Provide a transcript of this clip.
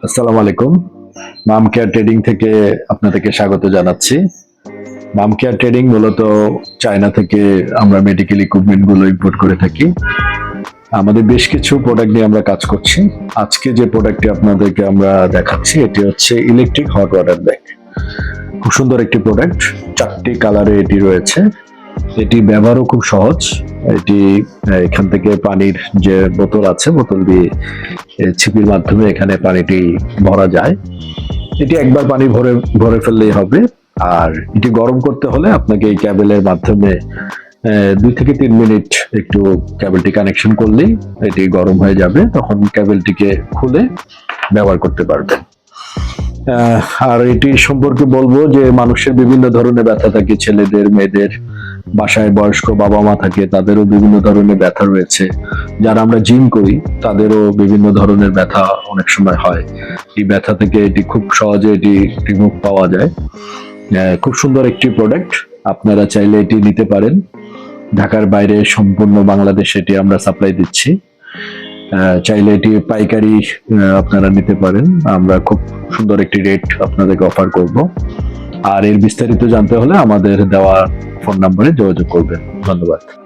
আসসালামু আলাইকুম। মাম care trading থেকে আপনাদেরকে স্বাগত জানাচ্ছি। মাম কেয়ার ট্রেডিং মূলত চায়না থেকে আমরা মেডিকেল ইকুইপমেন্ট গুলো ইম্পোর্ট করে থাকি। আমাদের বেশ কিছু প্রোডাক্ট নিয়ে আমরা কাজ করছি। আজকে যে প্রোডাক্টটি আপনাদেরকে আমরা দেখাচ্ছি এটি হচ্ছে ইলেকট্রিক হট ওয়াটার ব্যাগ। খুব সুন্দর একটি প্রোডাক্ট, 4টি কালারে এটি রয়েছে। এটি ব্যবহারও খুব সহজ। এটি এখান থেকে পানির যে বোতল আছে, বোতল দিয়ে ছিপির মাধ্যমে এখানে পানিটি ভরা যায়। এটি একবার পানি ভরে ভরে ফেললেই হবে। আর এটি গরম করতে হলে আপনাকে এই ক্যাবেলের মাধ্যমে 2 থেকে 3 মিনিট একটু ক্যাবেলটি কানেকশন করলেই এটি গরম হয়ে যাবে। তখন ক্যাবেলটিকে খুলে ব্যবহার করতে পারবেন। আর এটি সম্পর্কে বলবো যে মানুষের বিভিন্ন ধরনের ব্যথা থাকে, ছেলেদের, মেয়েদের, বাসায় বয়স্ক বাবা মা থাকে, তাদেরও বিভিন্ন ধরনের ব্যথা রয়েছে। যারা আমরা জিম করি তাদেরও বিভিন্ন ধরনের ব্যথা অনেক সময় হয়। এই ব্যথা থেকে এটি খুব সহজে এটি রিমুভ পাওয়া যায়। খুব সুন্দর একটি প্রোডাক্ট, আপনারা চাইলে এটি নিতে পারেন। ঢাকার বাইরে সম্পূর্ণ বাংলাদেশে এটি আমরা সাপ্লাই দিচ্ছি। চাইলে এটি পাইকারি আপনারা নিতে পারেন। আমরা খুব সুন্দর একটি রেট আপনাদেরকে অফার করব। আর এর বিস্তারিত জানতে হলে আমাদের দেওয়া ফোন নম্বরে যোগাযোগ করবেন। ধন্যবাদ।